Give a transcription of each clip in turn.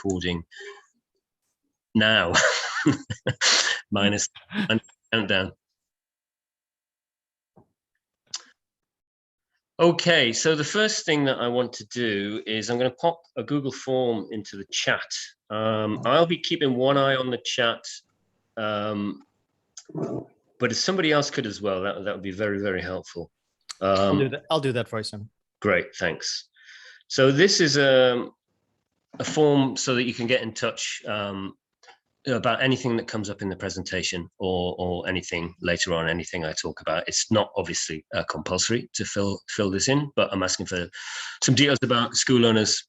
recording now. minus countdown. Okay, so the first thing that I want to do is I'm going to pop a Google form into the chat. I'll be keeping one eye on the chat, but if somebody else could as well, that would be very, very helpful. I'll do that for you, Sam. Great, thanks. So this is a form so that you can get in touch about anything that comes up in the presentation or anything later on, anything I talk about. It's not obviously compulsory to fill this in, but I'm asking for some details about school owners,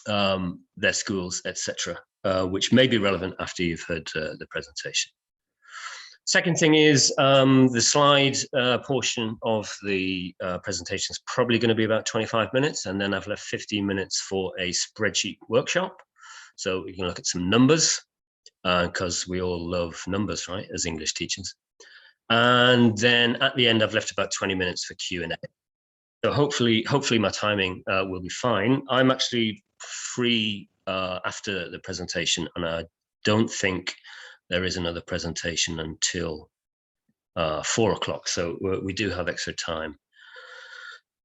their schools, etc., which may be relevant after you've heard the presentation. Second thing is the slide portion of the presentation is probably going to be about 25 minutes, and then I've left 15 minutes for a spreadsheet workshop. So you can look at some numbers, because we all love numbers, right, as English teachers. And then at the end, I've left about 20 minutes for Q&A. So hopefully my timing will be fine. I'm actually free after the presentation, and I don't think there is another presentation until 4 o'clock. So we do have extra time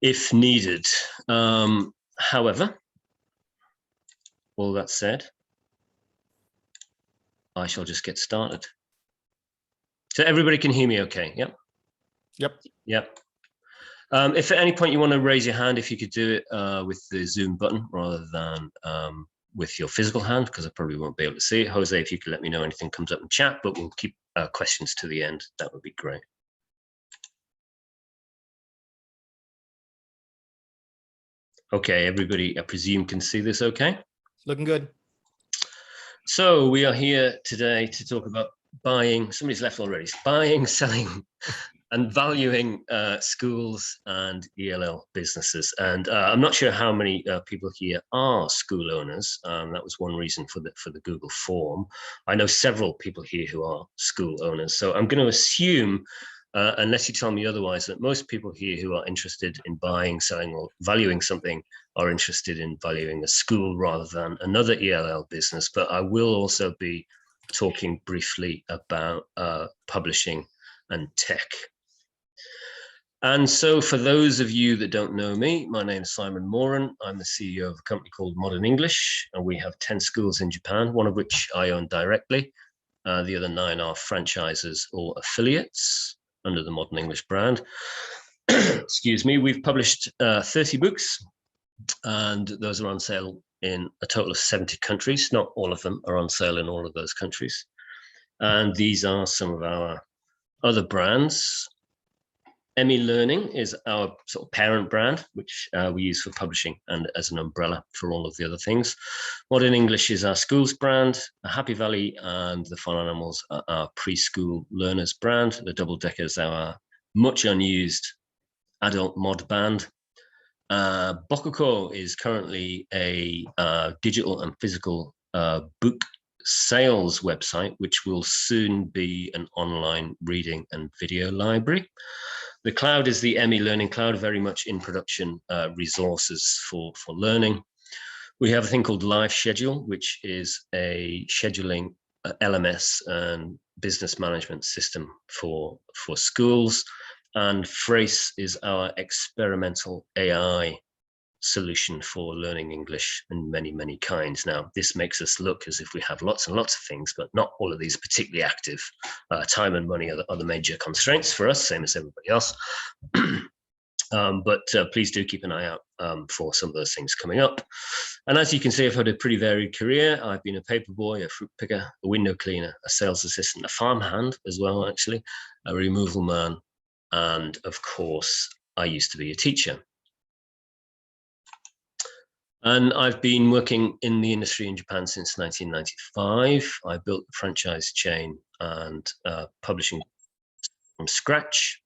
if needed. However, all that said, I shall just get started. So everybody can hear me okay? Yep. Yep. If at any point you want to raise your hand, if you could do it with the Zoom button rather than with your physical hand, because I probably won't be able to see it. Jose, if you could let me know anything comes up in chat, but we'll keep questions to the end. That would be great. Okay, everybody, I presume can see this okay? Looking good. So we are here today to talk about buying, somebody's left already, buying, selling and valuing schools and ELL businesses. And I'm not sure how many people here are school owners. That was one reason for the Google form. I know several people here who are school owners. So I'm going to assume, unless you tell me otherwise, that most people here who are interested in buying, selling or valuing something are interested in valuing a school rather than another ELL business. But I will also be talking briefly about publishing and tech. And so for those of you that don't know me, my name is Simon Moran. I'm the CEO of a company called Modern English, and we have 10 schools in Japan, one of which I own directly. The other 9 are franchises or affiliates under the Modern English brand. Excuse me. We've published 30 books, and those are on sale in a total of 70 countries. Not all of them are on sale in all of those countries. And these are some of our other brands. Emmy Learning is our sort of parent brand, which we use for publishing and as an umbrella for all of the other things. Modern English is our schools brand. Happy Valley and the Fun Animals are our preschool learners brand. The Double Deckers are our much unused adult mod band. Bokuko is currently a digital and physical book sales website, which will soon be an online reading and video library. The cloud is the Emmy Learning Cloud, very much in production resources for learning. We have a thing called Live Schedule, which is a scheduling LMS and business management system for schools. And Phrase is our experimental AI solution for learning English in many, many kinds. Now, this makes us look as if we have lots and lots of things, but not all of these are particularly active. Time and money are the major constraints for us, same as everybody else. But please do keep an eye out for some of those things coming up. And as you can see, I've had a pretty varied career. I've been a paper boy, a fruit picker, a window cleaner, a sales assistant, a farmhand as well, actually, a removal man, and of course, I used to be a teacher. And I've been working in the industry in Japan since 1995. I built a franchise chain and publishing from scratch.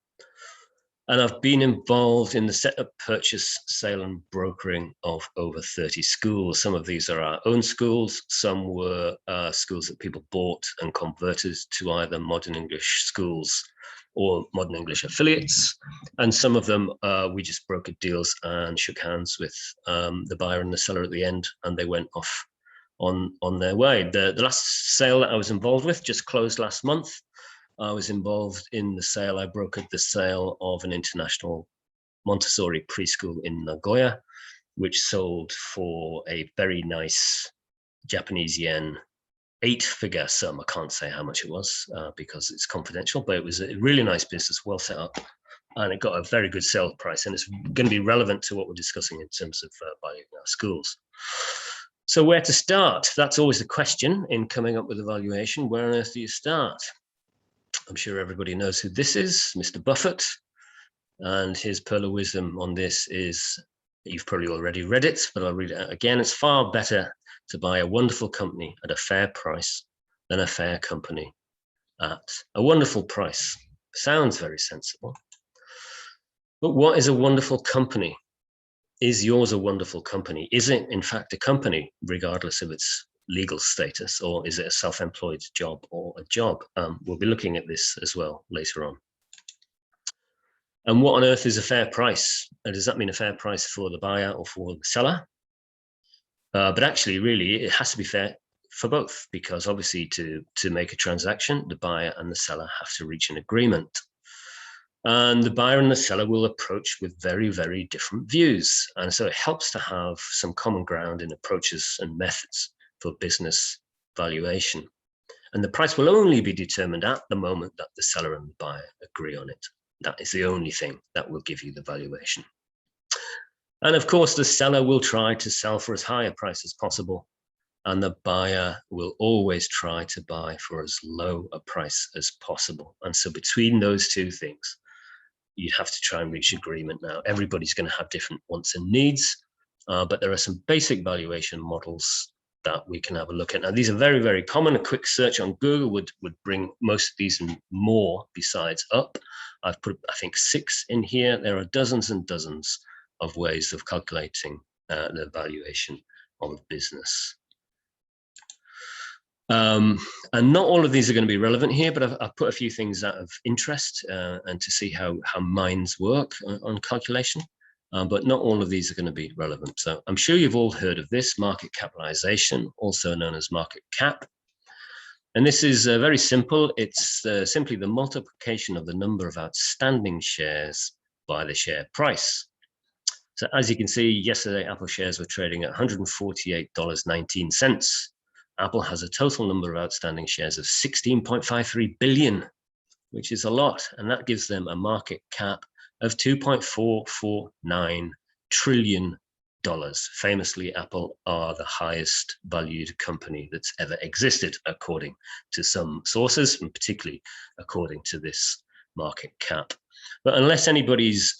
And I've been involved in the setup, purchase, sale, and brokering of over 30 schools. Some of these are our own schools. Some were schools that people bought and converted to either Modern English schools or Modern English affiliates. And some of them, we just brokered deals and shook hands with the buyer and the seller at the end, and they went off on their way. The last sale that I was involved with just closed last month. I was involved in the sale. I brokered the sale of an international Montessori preschool in Nagoya, which sold for a very nice Japanese yen 8-figure sum. I can't say how much it was because it's confidential, but it was a really nice business, well set up, and it got a very good sale price, and it's going to be relevant to what we're discussing in terms of valuing our schools. So where to start? That's always the question in coming up with a valuation. Where on earth do you start? I'm sure everybody knows who this is, Mr. Buffett, and his pearl of wisdom on this is, you've probably already read it, but I'll read it out again. It's far better to buy a wonderful company at a fair price than a fair company at a wonderful price. Sounds very sensible. But what is a wonderful company? Is yours a wonderful company? Is it, in fact, a company, regardless of its legal status, or is it a self-employed job or a job? We'll be looking at this as well later on. And what on earth is a fair price? Does that mean a fair price for the buyer or for the seller? But actually, really, it has to be fair for both, because obviously to make a transaction, the buyer and the seller have to reach an agreement. And the buyer and the seller will approach with very, very different views. And so it helps to have some common ground in approaches and methods for business valuation. And the price will only be determined at the moment that the seller and the buyer agree on it. That is the only thing that will give you the valuation. And of course, the seller will try to sell for as high a price as possible, and the buyer will always try to buy for as low a price as possible. And so between those two things, you have to try and reach agreement. Now, everybody's going to have different wants and needs, but there are some basic valuation models that we can have a look at. Now, these are very, very common. A quick search on Google would bring most of these and more besides up. I've put, I think, 6 in here. There are dozens and dozens of ways of calculating the valuation of a business. And not all of these are going to be relevant here, but I've put a few things out of interest and to see how minds work on calculation. But not all of these are going to be relevant. So I'm sure you've all heard of this, market capitalization, also known as market cap. And this is very simple. It's simply the multiplication of the number of outstanding shares by the share price. So as you can see, yesterday, Apple shares were trading at $148.19. Apple has a total number of outstanding shares of 16.53 billion, which is a lot. And that gives them a market cap of $2.449 trillion. Famously, Apple are the highest valued company that's ever existed, according to some sources, and particularly according to this market cap. But unless anybody's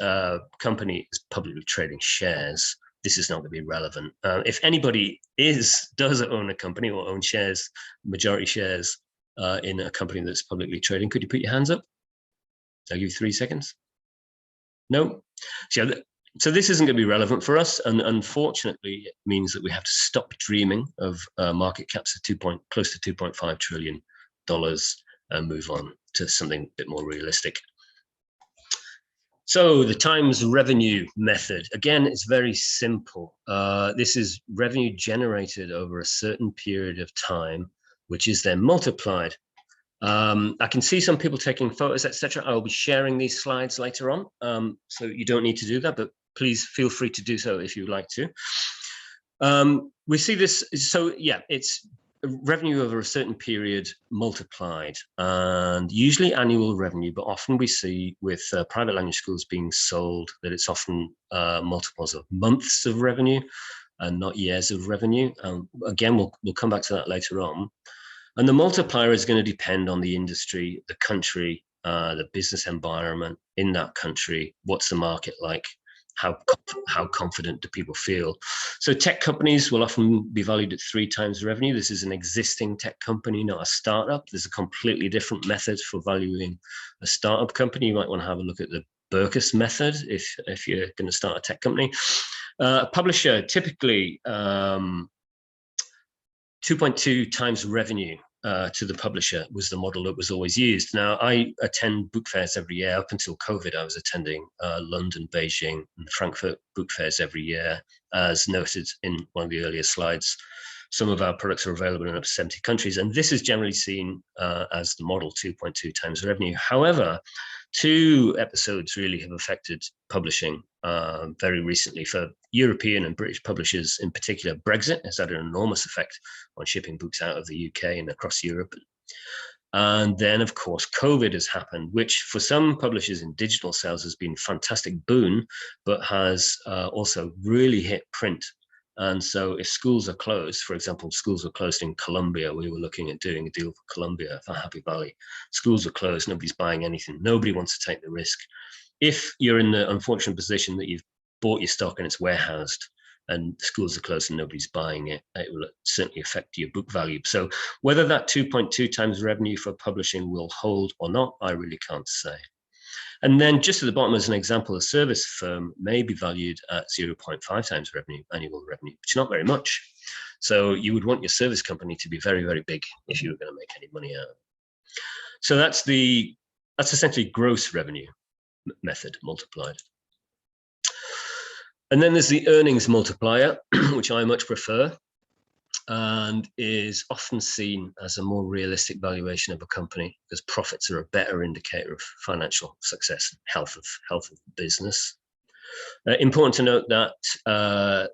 company is publicly trading shares, this is not going to be relevant. If anybody does own a company or own shares, majority shares in a company that's publicly trading, could you put your hands up? I'll give you 3 seconds. No? So this isn't going to be relevant for us, and unfortunately, it means that we have to stop dreaming of market caps of close to $2.5 trillion and move on to something a bit more realistic. So the times revenue method, again, it's very simple. This is revenue generated over a certain period of time, which is then multiplied. I can see some people taking photos, etc. I will be sharing these slides later on, so you don't need to do that, but please feel free to do so if you'd like to. We see this, so yeah, it's revenue over a certain period multiplied, and usually annual revenue, but often we see with private language schools being sold that it's often multiples of months of revenue and not years of revenue. Again, we'll come back to that later on. And the multiplier is going to depend on the industry, the country, the business environment in that country. What's the market like? How confident do people feel? So tech companies will often be valued at 3 times revenue. This is an existing tech company, not a startup. There's a completely different method for valuing a startup company. You might want to have a look at the Berkus method if you're going to start a tech company. A publisher, typically 2.2 times revenue to the publisher was the model that was always used. Now, I attend book fairs every year. Up until COVID, I was attending London, Beijing, and Frankfurt book fairs every year, as noted in one of the earlier slides. Some of our products are available in up to 70 countries, and this is generally seen as the model, 2.2 times revenue. However, 2 episodes really have affected publishing very recently. For European and British publishers in particular, Brexit has had an enormous effect on shipping books out of the UK and across Europe. And then, of course, COVID has happened, which for some publishers in digital sales has been a fantastic boon, but has also really hit print. And so if schools are closed, for example, schools were closed in Colombia, we were looking at doing a deal for Colombia, for Happy Valley. Schools are closed, nobody's buying anything. Nobody wants to take the risk. If you're in the unfortunate position that you've bought your stock and it's warehoused, and schools are closed and nobody's buying it, it will certainly affect your book value. So whether that 2.2 times revenue for publishing will hold or not, I really can't say. And then just at the bottom as an example, a service firm may be valued at 0.5 times revenue, annual revenue, which is not very much. So you would want your service company to be very, very big if you were going to make any money out of it. So that's essentially gross revenue method multiplied. And then there's the earnings multiplier, which I much prefer, and is often seen as a more realistic valuation of a company, because profits are a better indicator of financial success and health of business. Important to note that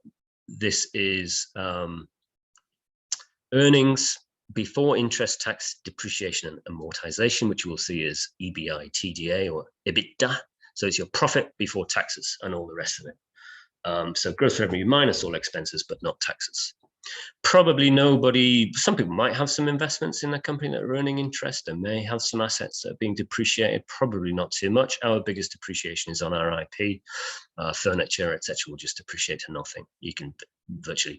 this is earnings before interest, tax, depreciation, and amortization, which we'll see as EBITDA or EBITDA. So it's your profit before taxes and all the rest of it. So gross revenue minus all expenses, but not taxes. Probably nobody, some people might have some investments in a company that are earning interest. They may have some assets that are being depreciated, probably not too much. Our biggest depreciation is on our IP, furniture, etc. will just depreciate to nothing. You can virtually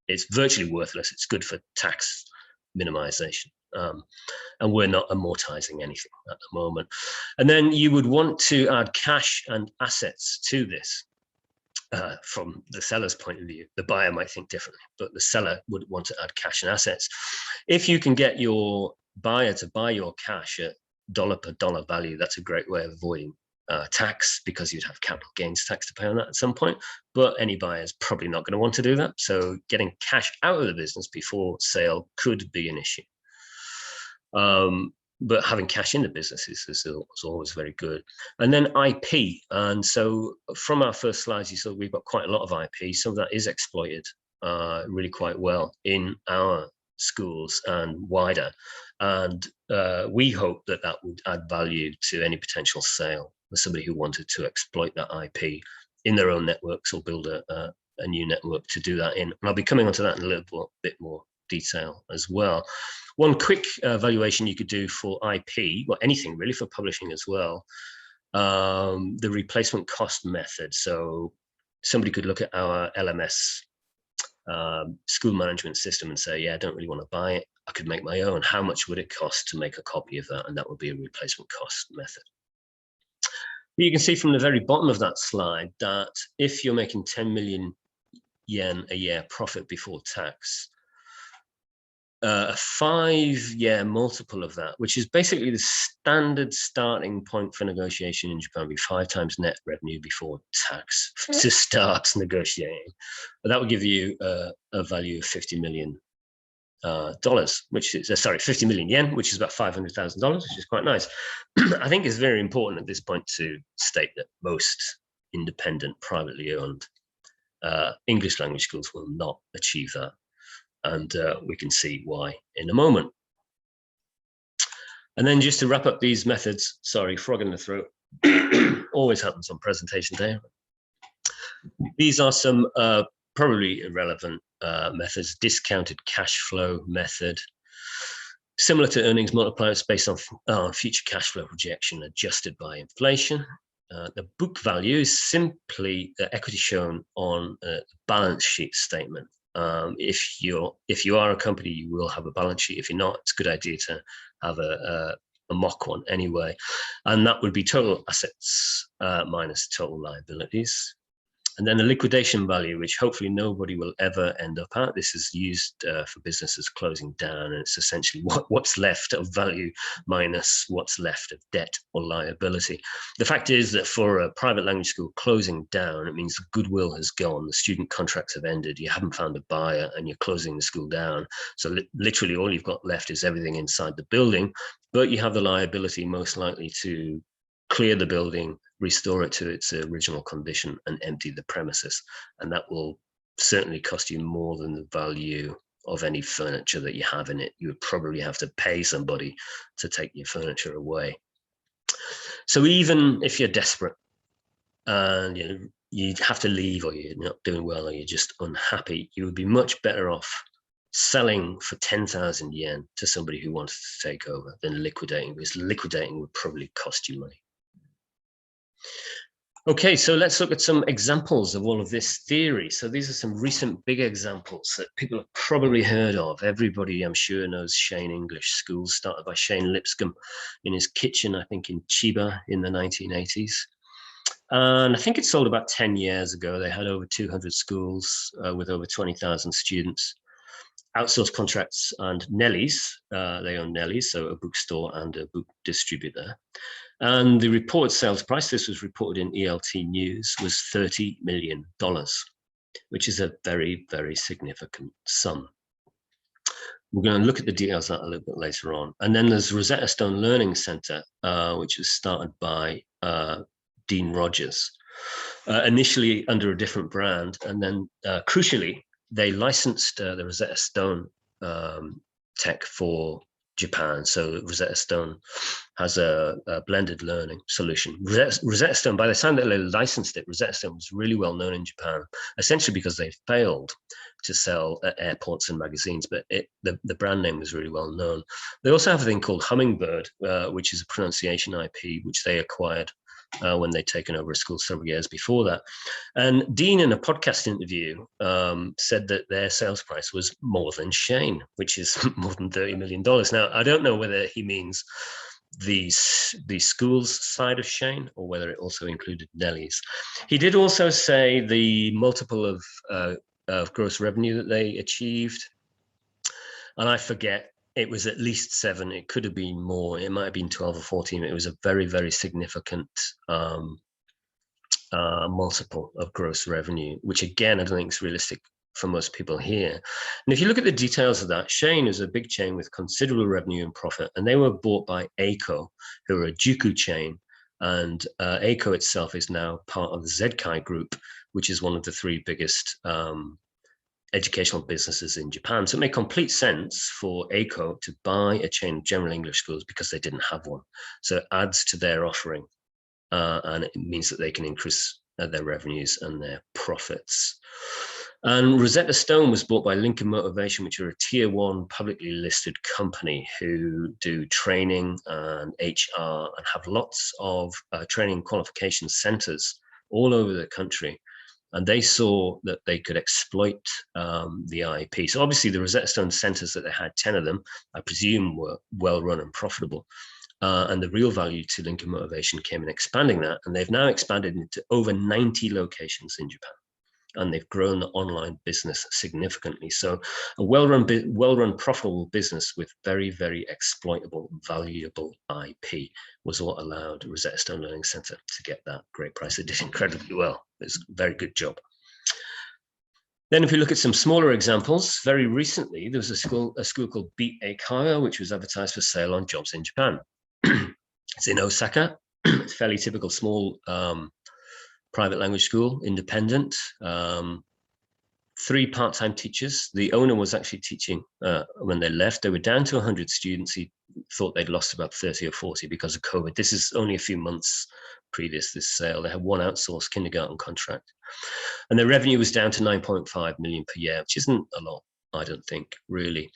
it's virtually worthless. It's good for tax minimization. And we're not amortizing anything at the moment. And then you would want to add cash and assets to this. From the seller's point of view, the buyer might think differently, but the seller would want to add cash and assets. If you can get your buyer to buy your cash at dollar per dollar value, that's a great way of avoiding tax, because you'd have capital gains tax to pay on that at some point. But any buyer is probably not going to want to do that. So getting cash out of the business before sale could be an issue. But having cash in the business is always very good. And then IP. And so from our first slides, you saw we've got quite a lot of IP. Some of that is exploited really quite well in our schools and wider. And we hope that that would add value to any potential sale for somebody who wanted to exploit that IP in their own networks or build a new network to do that in. And I'll be coming onto that in a little bit more detail as well. One quick valuation you could do for IP, well, anything really for publishing as well, the replacement cost method. So somebody could look at our LMS school management system and say, yeah, I don't really want to buy it. I could make my own. How much would it cost to make a copy of that? And that would be a replacement cost method. But you can see from the very bottom of that slide that if you're making 10 million yen a year profit before tax, a 5-year multiple of that, which is basically the standard starting point for negotiation in Japan, would be 5 times net revenue before tax to start negotiating. But that would give you a value of $50 million, which is 50 million yen, which is about $500,000, which is quite nice. I think it's very important at this point to state that most independent, privately owned English language schools will not achieve that. And we can see why in a moment. And then just to wrap up these methods, sorry, frog in the throat, always happens on presentation day. These are some probably irrelevant methods. Discounted cash flow method, similar to earnings multipliers based on future cash flow projection adjusted by inflation. The book value is simply the equity shown on a balance sheet statement. If you are a company, you will have a balance sheet. If you're not, it's a good idea to have a mock one anyway. And that would be total assets minus total liabilities. And then the liquidation value, which hopefully nobody will ever end up at. This is used for businesses closing down, and it's essentially what's left of value minus what's left of debt or liability. The fact is that for a private language school closing down, it means the goodwill has gone, the student contracts have ended, you haven't found a buyer, and you're closing the school down. So literally all you've got left is everything inside the building, but you have the liability most likely to clear the building, restore it to its original condition, and empty the premises. And that will certainly cost you more than the value of any furniture that you have in it. You would probably have to pay somebody to take your furniture away. So even if you're desperate and you have to leave, or you're not doing well, or you're just unhappy, you would be much better off selling for 10,000 yen to somebody who wants to take over than liquidating, because liquidating would probably cost you money. Okay, so let's look at some examples of all of this theory. So these are some recent big examples that people have probably heard of. Everybody, I'm sure, knows Shane English Schools, started by Shane Lipscomb in his kitchen, I think in Chiba in the 1980s. And I think it sold about 10 years ago. They had over 200 schools with over 20,000 students. Outsourced contracts and Nelly's, they own Nelly's, so a bookstore and a book distributor. And the reported sales price, this was reported in ELT News, was $30 million, which is a very, very significant sum. We're going to look at the details of that a little bit later on. And then there's Rosetta Stone Learning Center, which was started by Dean Rogers, initially under a different brand. And then crucially, they licensed the Rosetta Stone tech for Japan. So Rosetta Stone has a blended learning solution. Rosetta Stone, by the time that they licensed it, Rosetta Stone was really well known in Japan, essentially because they failed to sell at airports and magazines, but the brand name was really well known. They also have a thing called Hummingbird, which is a pronunciation IP, which they acquired when they'd taken over a school several years before that. And Dean, in a podcast interview, said that their sales price was more than Shane, which is more than $30 million. Now, I don't know whether he means the school's side of Shane or whether it also included Nelly's. He did also say the multiple of gross revenue that they achieved, and I forget, it was at least 7. It could have been more. It might have been 12 or 14. It was a very, very significant multiple of gross revenue, which again, I don't think is realistic for most people here. And if you look at the details of that, Shane is a big chain with considerable revenue and profit, and they were bought by Eiko, who are a Juku chain. And Eiko itself is now part of the Zedkai Group, which is one of the 3 biggest educational businesses in Japan. So it made complete sense for Eiko to buy a chain of general English schools because they didn't have one. So it adds to their offering, and it means that they can increase their revenues and their profits. And Rosetta Stone was bought by Lincoln Motivation, which are a tier 1 publicly listed company who do training and HR and have lots of training qualification centers all over the country. And they saw that they could exploit the IP. So obviously the Rosetta Stone centers that they had, 10 of them, I presume were well run and profitable. And the real value to Lincoln Motivation came in expanding that. And they've now expanded into over 90 locations in Japan. And they've grown the online business significantly. So a well-run, profitable business with very, very exploitable, valuable IP was what allowed Rosetta Stone Learning Center to get that great price. They did incredibly well. It's a very good job. Then if we look at some smaller examples, very recently, there was a school called Beat Eikaiwa, which was advertised for sale on Jobs in Japan. It's in Osaka. It's a fairly typical small private language school, independent, 3 part-time teachers. The owner was actually teaching when they left. They were down to 100 students. He thought they'd lost about 30 or 40 because of COVID. This is only a few months previous to this sale. They had 1 outsourced kindergarten contract. And their revenue was down to 9.5 million per year, which isn't a lot, I don't think, really.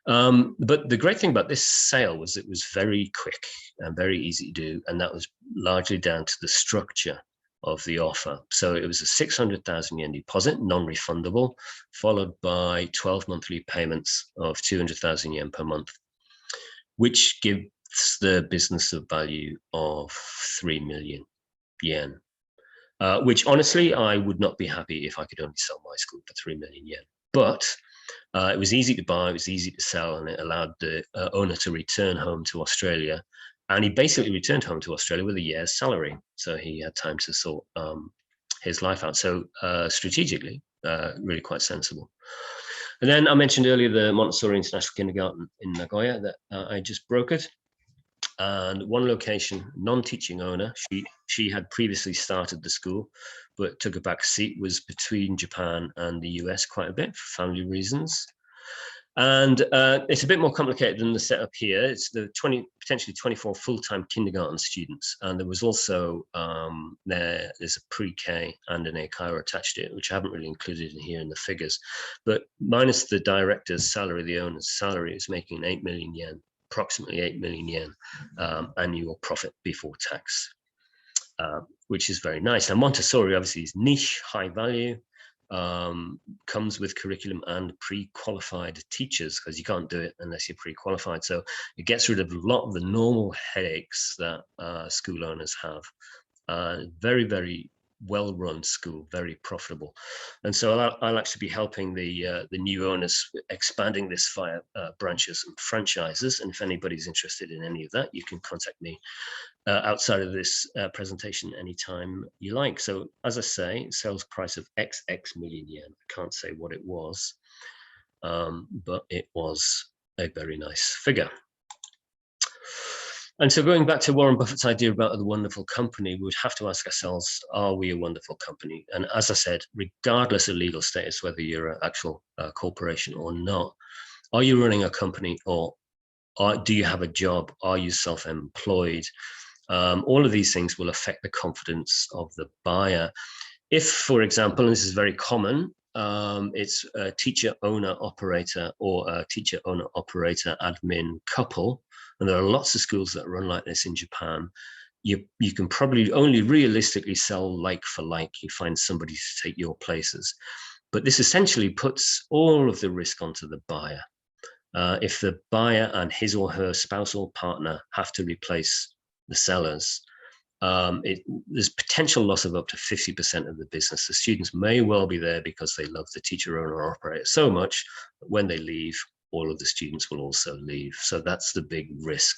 But the great thing about this sale was it was very quick and very easy to do. And that was largely down to the structure of the offer. So it was a 600,000 yen deposit, non-refundable, followed by 12 monthly payments of 200,000 yen per month, which gives the business a value of 3 million yen. which honestly, I would not be happy if I could only sell my school for 3 million yen. But it was easy to buy, it was easy to sell, and it allowed the owner to return home to Australia. And he basically returned home to Australia with a year's salary. So he had time to sort his life out. So strategically, really quite sensible. And then I mentioned earlier the Montessori International Kindergarten in Nagoya that I just brokered. And one location, non-teaching owner, she had previously started the school, but took a back seat, was between Japan and the US quite a bit for family reasons. And it's a bit more complicated than the setup here. It's the potentially 24 full-time kindergarten students. And there was also, there's a pre-K and an eikaiwa attached to it, which I haven't really included in here in the figures. But minus the director's salary, the owner's salary is making 8 million yen, approximately 8 million yen annual profit before tax, which is very nice. Now, Montessori obviously is niche, high value, comes with curriculum and pre-qualified teachers, because you can't do it unless you're pre-qualified. So it gets rid of a lot of the normal headaches that school owners have. Very, very well-run school, very profitable. And so I'll actually be helping the new owners expanding this via branches and franchises. And if anybody's interested in any of that, you can contact me outside of this presentation anytime you like. So as I say, sales price of XX million yen. I can't say what it was, but it was a very nice figure. And so going back to Warren Buffett's idea about the wonderful company, we would have to ask ourselves, are we a wonderful company? And as I said, regardless of legal status, whether you're an actual corporation or not, are you running a company, or do you have a job? Are you self-employed? All of these things will affect the confidence of the buyer. If, for example, and this is very common, it's a teacher owner operator or a teacher owner operator admin couple, and there are lots of schools that run like this in Japan, you can probably only realistically sell like for like. You find somebody to take your places. But this essentially puts all of the risk onto the buyer. If the buyer and his or her spouse or partner have to replace the sellers, there's potential loss of up to 50% of the business. The students may well be there because they love the teacher owner operator so much that when they leave, all of the students will also leave. So that's the big risk.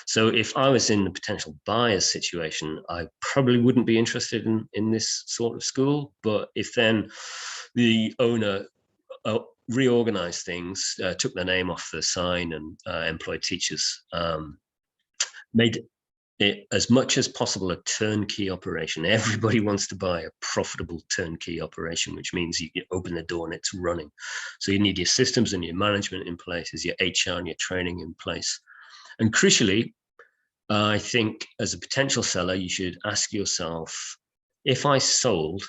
So if I was in the potential buyer's situation, I probably wouldn't be interested in this sort of school. But if then the owner reorganized things, took their name off the sign and employed teachers, made it as much as possible a turnkey operation. Everybody wants to buy a profitable turnkey operation, which means you open the door and it's running. So you need your systems and your management in place, is your HR and your training in place. And crucially, I think as a potential seller, you should ask yourself, if I sold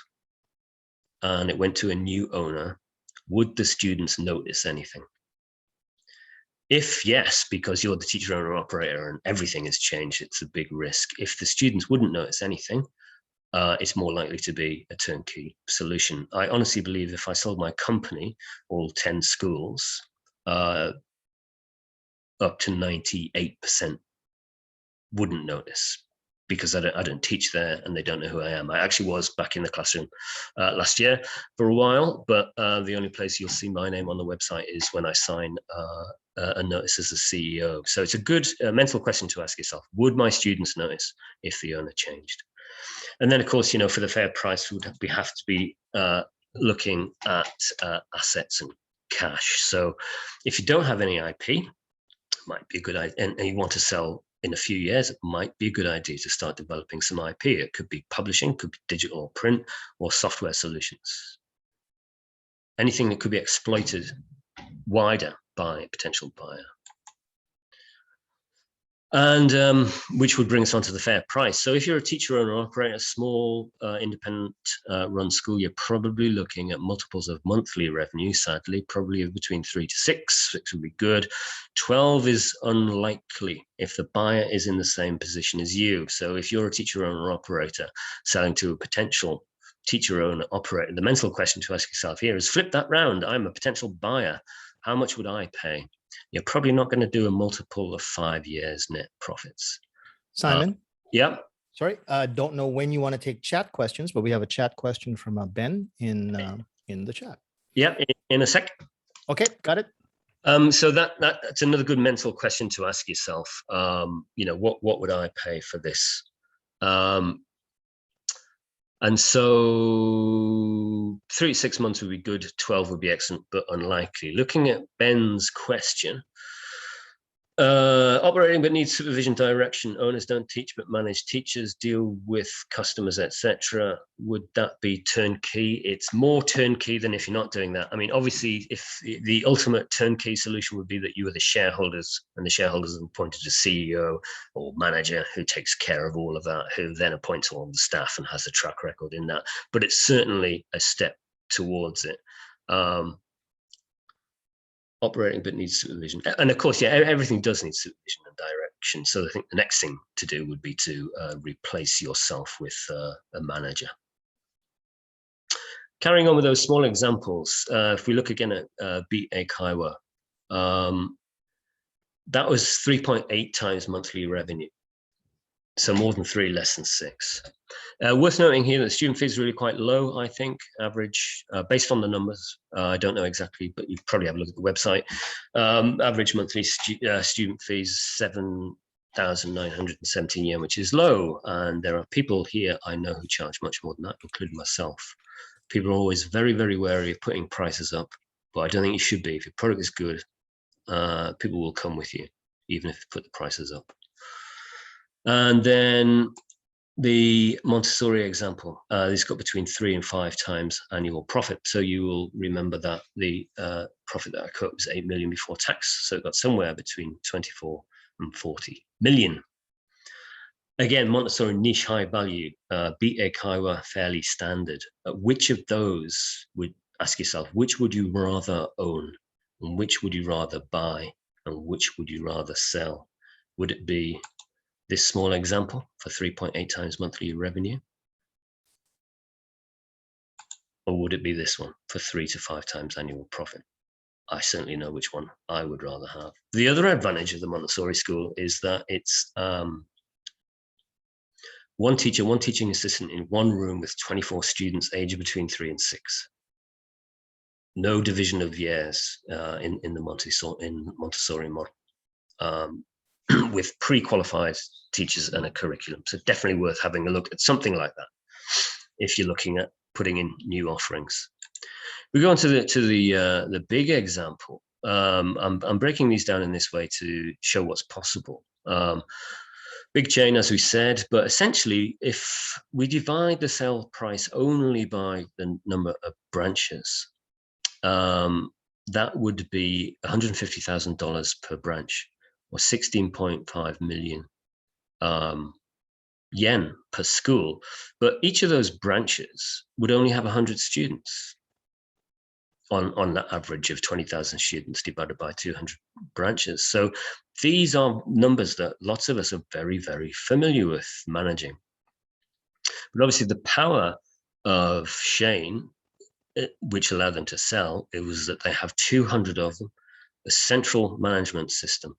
and it went to a new owner, would the students notice anything? If yes, because you're the teacher owner operator and everything has changed, it's a big risk. If the students wouldn't notice anything, it's more likely to be a turnkey solution. I honestly believe if I sold my company, all 10 schools, up to 98% wouldn't notice, because I don't teach there and they don't know who I am. I actually was back in the classroom last year for a while, but the only place you'll see my name on the website is when I sign a notice as a CEO. So it's a good mental question to ask yourself. Would my students notice if the owner changed? And then, of course, you know, for the fair price, we have to be looking at assets and cash. So if you don't have any IP, it might be a good idea, and you want to sell in a few years, it might be a good idea to start developing some IP. It could be publishing, could be digital or print, or software solutions. Anything that could be exploited wider by a potential buyer. And which would bring us on to the fair price. So if you're a teacher owner operator, a small independent run school, you're probably looking at multiples of monthly revenue, sadly, probably of between 3 to 6. 6 would be good. 12 is unlikely if the buyer is in the same position as you. So if you're a teacher owner operator selling to a potential teacher owner operator, the mental question to ask yourself here is, flip that round. I'm a potential buyer. How much would I pay? You're probably not going to do a multiple of 5 years net profits. Simon? Yeah. Sorry, don't know when you want to take chat questions, but we have a chat question from Ben in the chat. Yeah, in a sec. Okay, got it. So that's another good mental question to ask yourself. What would I pay for this? And so 3 to 6 months would be good, 12 would be excellent, but unlikely. Looking at Ben's question, operating but needs supervision, direction. Owners don't teach but manage. Teachers deal with customers, etc. Would that be turnkey? It's more turnkey than if you're not doing that. I mean, obviously, if the ultimate turnkey solution would be that you are the shareholders, and the shareholders are appointed a CEO or manager who takes care of all of that, who then appoints all the staff and has a track record in that. But it's certainly a step towards it. Operating but needs supervision, and of course, yeah, everything does need supervision and direction. So I think the next thing to do would be to replace yourself with a manager. Carrying on with those small examples, if we look again at Beat Eikaiwa, that was 3.8 times monthly revenue. So more than 3, less than 6. Worth noting here that student fees are really quite low, I think, average, based on the numbers. I don't know exactly, but you probably have a look at the website. Average monthly student fees, 7,917 yen, which is low. And there are people here I know who charge much more than that, including myself. People are always very, very wary of putting prices up, but I don't think you should be. If your product is good, people will come with you, even if you put the prices up. And then the Montessori example, this got between 3 and 5 times annual profit. So you will remember that the profit that I quote was 8 million before tax. So it got somewhere between 24 and 40 million. Again, Montessori niche high value, Beat Eikaiwa fairly standard. Which of those would, ask yourself, which would you rather own, and which would you rather buy, and which would you rather sell? Would it be this small example for 3.8 times monthly revenue? Or would it be this one for 3 to 5 times annual profit? I certainly know which one I would rather have. The other advantage of the Montessori school is that it's one teacher, one teaching assistant in one room with 24 students aged between 3 and 6. No division of years in the Montessori model. With pre-qualified teachers and a curriculum. So definitely worth having a look at something like that if you're looking at putting in new offerings. We go on to the big example. I'm breaking these down in this way to show what's possible. Big chain, as we said, but essentially, if we divide the sale price only by the number of branches, that would be $150,000 per branch, or 16.5 million yen per school. But each of those branches would only have 100 students on that average of 20,000 students divided by 200 branches. So these are numbers that lots of us are very, very familiar with managing. But obviously the power of Shane, which allowed them to sell, it was that they have 200 of them, a central management system,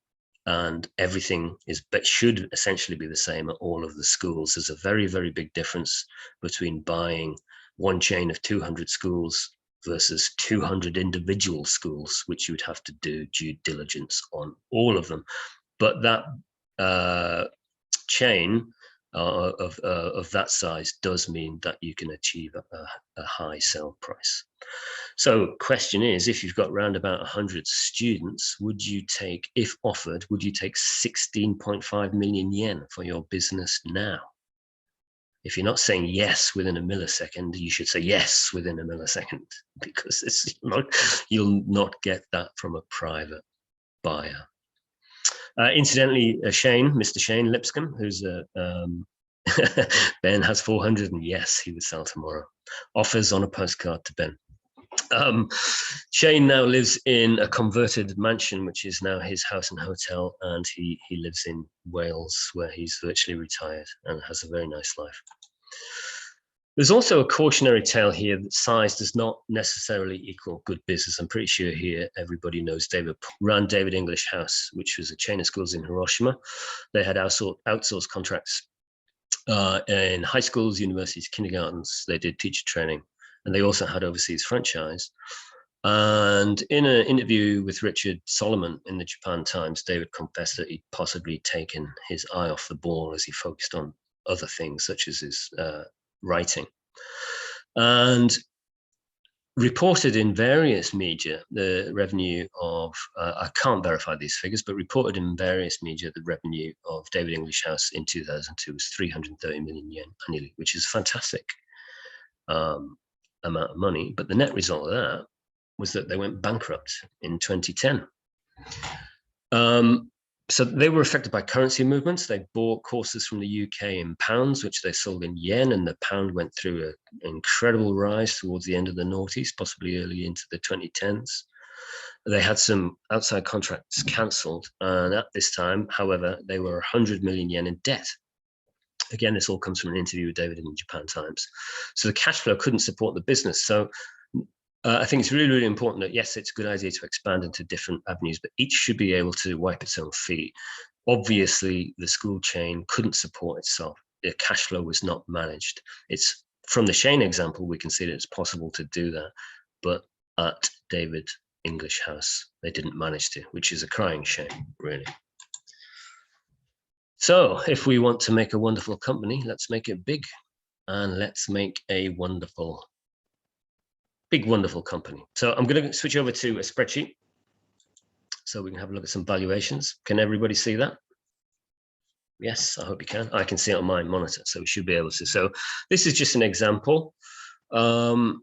and everything should essentially be the same at all of the schools. There's a very, very big difference between buying one chain of 200 schools versus 200 individual schools, which you would have to do due diligence on all of them. But that chain of that size does mean that you can achieve a high sale price. So question is, if you've got around about 100 students, would you take, if offered, would you take 16.5 million yen for your business now? If you're not saying yes within a millisecond, you should say yes within a millisecond, because you'll not get that from a private buyer. Incidentally, Mr. Shane Lipscomb, who's Ben has 400, and yes, he would sell tomorrow. Offers on a postcard to Ben. Shane now lives in a converted mansion, which is now his house and hotel, and he lives in Wales, where he's virtually retired and has a very nice life. There's also a cautionary tale here that size does not necessarily equal good business. I'm pretty sure here everybody knows David ran David English House, which was a chain of schools in Hiroshima. They had outsourced contracts In high schools, universities, kindergartens, they did teacher training, and they also had overseas franchise. And in an interview with Richard Solomon in the Japan Times, David confessed that he'd possibly taken his eye off the ball as he focused on other things, such as his writing. And reported in various media the revenue of, I can't verify these figures, but reported in various media the revenue of David English House in 2002 was 330 million yen annually, which is a fantastic amount of money. But the net result of that was that they went bankrupt in 2010. So they were affected by currency movements. They bought courses from the UK in pounds, which they sold in yen, and the pound went through an incredible rise towards the end of the noughties, possibly early into the 2010s. They had some outside contracts cancelled, and at this time, however, they were 100 million yen in debt. Again, this all comes from an interview with David in the Japan Times. So the cash flow couldn't support the business. So I think it's really, really important that, yes, it's a good idea to expand into different avenues, but each should be able to wipe its own feet. Obviously, the school chain couldn't support itself. The cash flow was not managed. It's from the Shane example, we can see that it's possible to do that, but at David English House, they didn't manage to, which is a crying shame, really. So if we want to make a wonderful company, let's make it big, and let's make a wonderful company. So I'm going to switch over to a spreadsheet so we can have a look at some valuations. Can everybody see that? Yes, I hope you can. I can see it on my monitor, so we should be able to. So this is just an example, and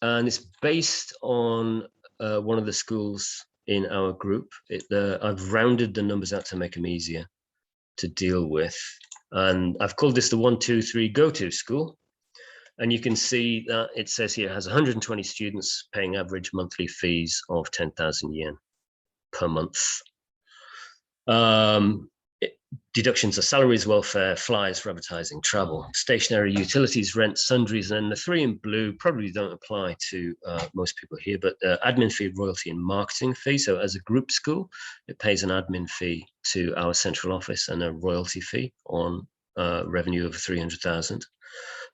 it's based on one of the schools in our group. I've rounded the numbers out to make them easier to deal with, and I've called this the 1, 2, 3 go-to school. And you can see that it says here it has 120 students paying average monthly fees of 10,000 yen per month. Deductions are salaries, welfare, flyers for advertising, travel, stationery, utilities, rent, sundries, and then the 3 in blue probably don't apply to most people here, but admin fee, royalty, and marketing fee. So as a group school, it pays an admin fee to our central office and a royalty fee on revenue of 300,000.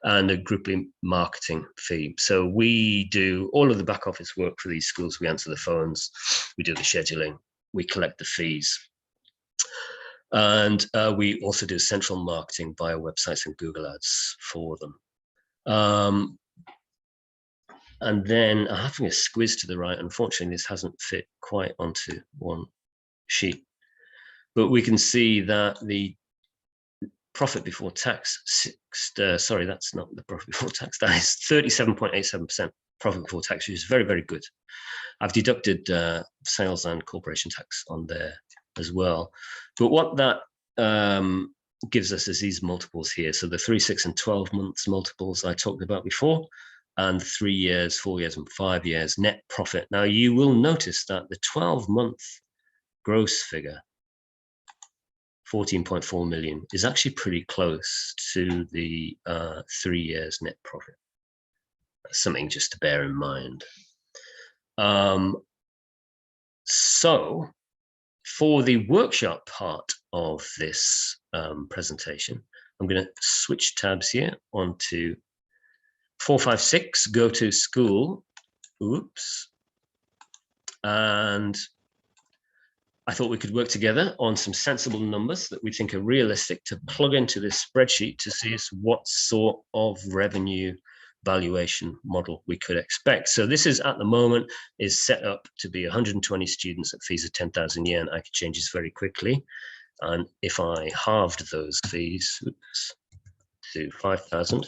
And a group marketing fee. So we do all of the back office work for these schools. We answer the phones, we do the scheduling, we collect the fees. And we also do central marketing via websites and Google Ads for them. And then I'm having a squiz to the right. Unfortunately, this hasn't fit quite onto one sheet. But we can see that the profit before tax, sorry, that's not the profit before tax, that is 37.87% profit before tax, which is very, very good. I've deducted sales and corporation tax on there as well. But what that gives us is these multiples here. So the 3, 6, and 12 months multiples I talked about before, and 3 years, 4 years, and 5 years net profit. Now you will notice that the 12-month gross figure, 14.4 million, is actually pretty close to the 3 years net profit. That's something just to bear in mind. So for the workshop part of this presentation, I'm going to switch tabs here onto 456, go to school. Oops. And I thought we could work together on some sensible numbers that we think are realistic to plug into this spreadsheet to see what sort of revenue valuation model we could expect. So this is, at the moment, is set up to be 120 students at fees of 10,000 yen. I could change this very quickly. And if I halved those fees to 5,000,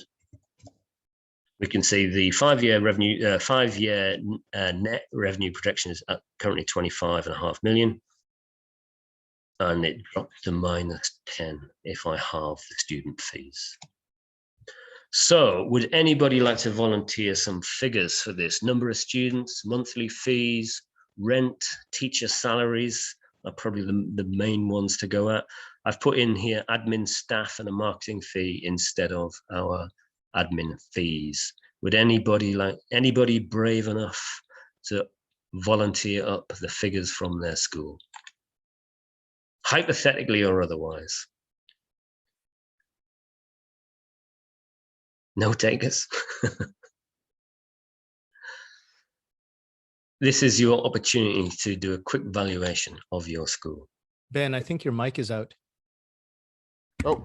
we can see the 5-year revenue, 5-year net revenue projection is at currently 25.5 million. And it drops to -10 if I halve the student fees. So would anybody like to volunteer some figures for this? Number of students, monthly fees, rent, teacher salaries are probably the main ones to go at. I've put in here admin staff and a marketing fee instead of our admin fees. Would anybody brave enough to volunteer up the figures from their school? Hypothetically or otherwise. No takers. This is your opportunity to do a quick valuation of your school. Ben, I think your mic is out. Oh,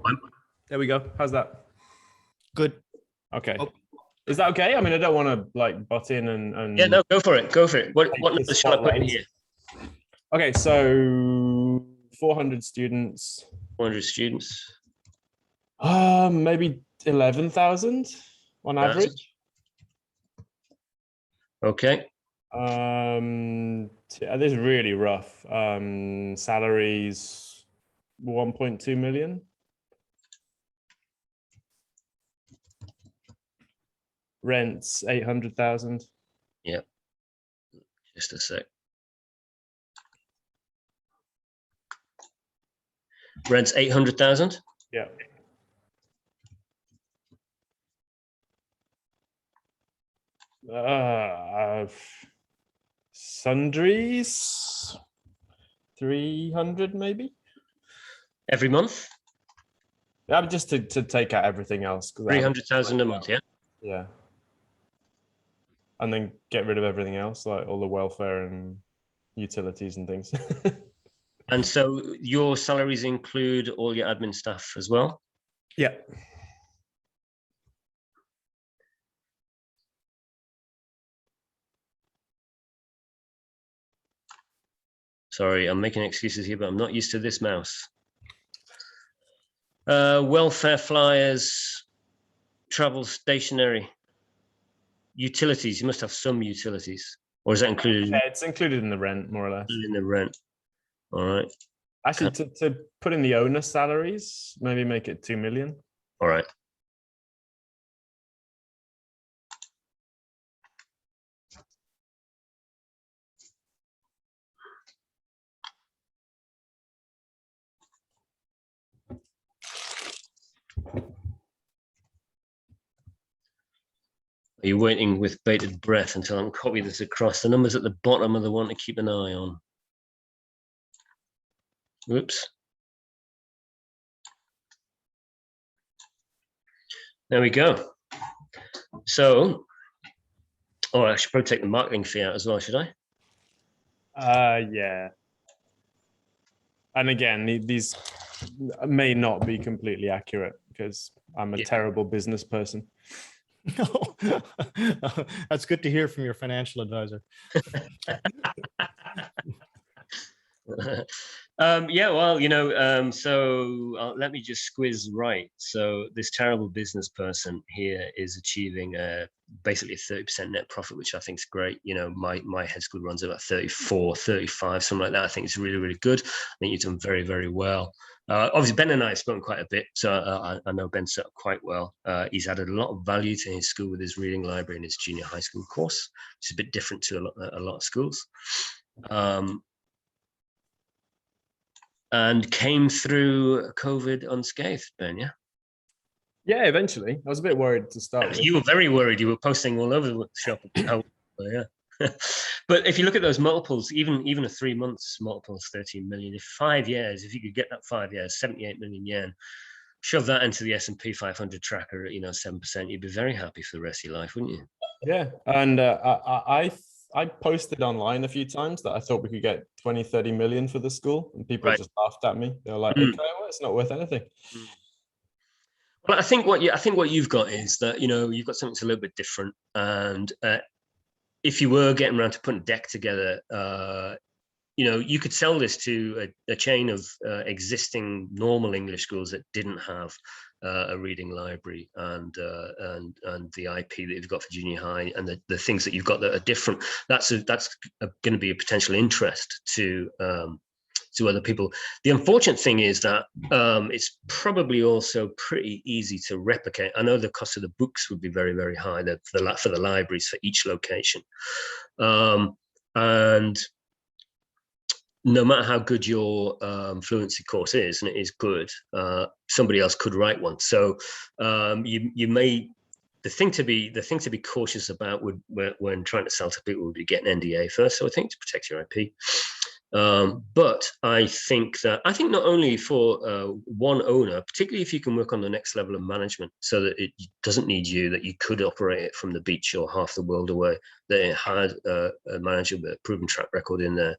there we go. How's that? Good. Okay. Oh. Is that okay? I mean, I don't want to like butt in and Yeah, no, go for it. Go for it. What numbers shall I put in here? Okay, so 400 students. 400 students. Maybe 11,000 on average. Okay. This is really rough. Salaries 1.2 million. Rents 800,000. Yeah. Just a sec. Rents 800,000. Yeah. Sundries 300 maybe Every month. Just to take out everything else. 300,000 a month. Yeah. Yeah. And then get rid of everything else, like all the welfare and utilities and things. And so your salaries include all your admin staff as well? Yeah. Sorry, I'm making excuses here, but I'm not used to this mouse. Welfare, flyers, travel, stationery, utilities. You must have some utilities, or is that included? Yeah, it's included in the rent, more or less. In the rent. All right. Actually, to put in the owner salaries, maybe make it 2 million. All right. Are you waiting with bated breath until I'm copying this across? The numbers at the bottom are the one to keep an eye on. Whoops. There we go. So, oh, I should probably take the marketing fee out as well, should I? Yeah. And again, these may not be completely accurate because I'm a terrible business person. No, that's good to hear from your financial advisor. Yeah, well, you know, so let me just squiz right. So this terrible business person here is achieving basically a 30% net profit, which I think is great. You know, my head school runs about 34, 35, something like that. I think it's really, really good. I think you've done very, very well. Obviously, Ben and I have spoken quite a bit, so I know Ben set up quite well. He's added a lot of value to his school with his reading library and his junior high school course, which is a bit different to a lot of schools. And came through COVID unscathed, Ben, yeah? Yeah, eventually. I was a bit worried to start with. You were very worried. You were posting all over the shop. Yeah. But if you look at those multiples, even a 3 months multiple is 13 million. If 5 years, if you could get that 5 years, 78 million yen, shove that into the S&P 500 tracker at 7%, you'd be very happy for the rest of your life, wouldn't you? Yeah, and I posted online a few times that I thought we could get 20, 30 million for the school, and people just laughed at me. They were like, okay, well, it's not worth anything. Well, I think what you've got is that you've got something that's a little bit different, and if you were getting around to putting a deck together, you could sell this to a chain of existing normal English schools that didn't have a reading library and the IP that you've got for junior high and the things that you've got that are different. That's going to be a potential interest to other people. The unfortunate thing is that it's probably also pretty easy to replicate. I know the cost of the books would be very, very high for the libraries for each location, and no matter how good your fluency course is, and it is good, somebody else could write one. So you may, the thing to be cautious about when trying to sell to people would be get an NDA first. So I think to protect your IP. But I think not only for one owner, particularly if you can work on the next level of management, so that it doesn't need you, that you could operate it from the beach or half the world away, that it had a manager with a proven track record in there.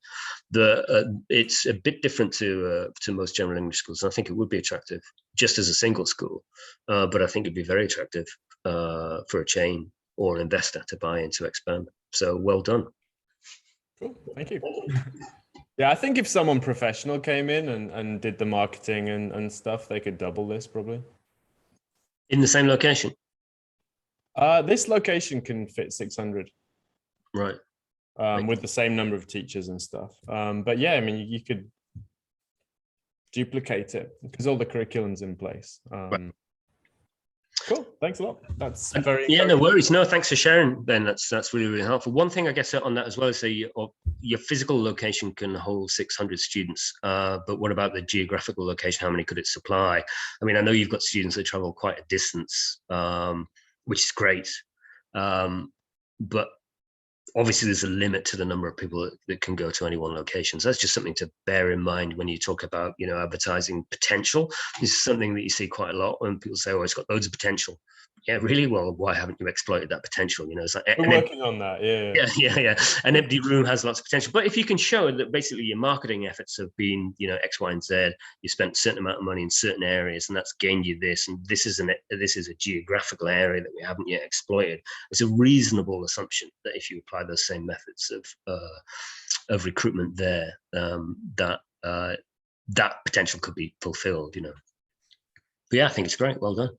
It's a bit different to most general English schools. And I think it would be attractive just as a single school, but I think it'd be very attractive for a chain or an investor to buy in to expand. So well done. Cool, thank you. Yeah, I think if someone professional came in and did the marketing and stuff, they could double this probably. In the same location? This location can fit 600. Right. With the same number of teachers and stuff. But yeah, I mean, you could duplicate it because all the curriculum's in place. Right. Cool, thanks a lot. That's very no worries. No, thanks for sharing, Ben. That's really, really helpful. One thing I guess on that as well is your physical location can hold 600 students, but what about the geographical location? How many could it supply? I mean, I know you've got students that travel quite a distance, which is great, but obviously there's a limit to the number of people that can go to any one location. So that's just something to bear in mind when you talk about, advertising potential. This is something that you see quite a lot when people say, oh, it's got loads of potential. Yeah, really? Well, why haven't you exploited that potential? It's like we're working on that. Yeah. An empty room has lots of potential. But if you can show that basically your marketing efforts have been, X, Y, and Z, you spent a certain amount of money in certain areas, and that's gained you this, and this is a geographical area that we haven't yet exploited. It's a reasonable assumption that if you apply those same methods of recruitment there, that potential could be fulfilled. But yeah, I think it's great. Well done.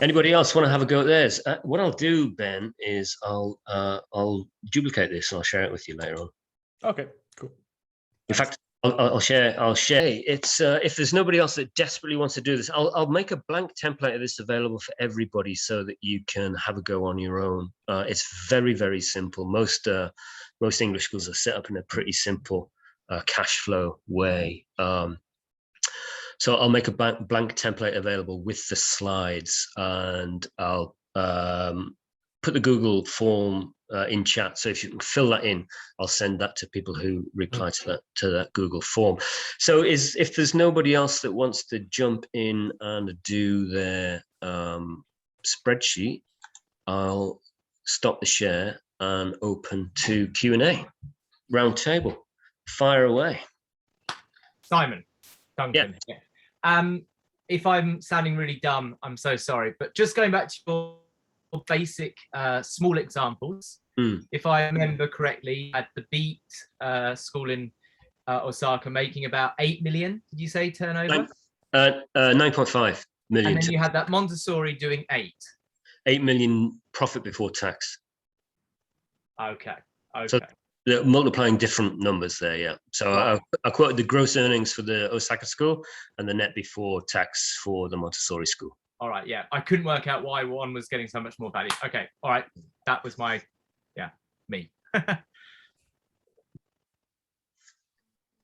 Anybody else want to have a go at theirs? What I'll do, Ben, is I'll duplicate this and I'll share it with you later on. Okay, cool. In fact, I'll share. It's if there's nobody else that desperately wants to do this, I'll make a blank template of this available for everybody so that you can have a go on your own. It's very, very simple. Most English schools are set up in a pretty simple cash flow way. So I'll make a blank template available with the slides, and I'll put the Google form in chat. So if you can fill that in, I'll send that to people who reply to that Google form. So if there's nobody else that wants to jump in and do their spreadsheet, I'll stop the share and open to Q&A. Round table, fire away. Simon. Duncan. Yeah. If I'm sounding really dumb, I'm so sorry, but just going back to your basic small examples, if I remember correctly, at the Beat school in Osaka making about 8 million, did you say turnover? 9.5 million. And then you had that Montessori doing 8 million profit before tax. Okay. So they're multiplying different numbers there, yeah. So I quoted the gross earnings for the Osaka school and the net before tax for the Montessori school. All right, yeah. I couldn't work out why one was getting so much more value. Okay, all right. That was me.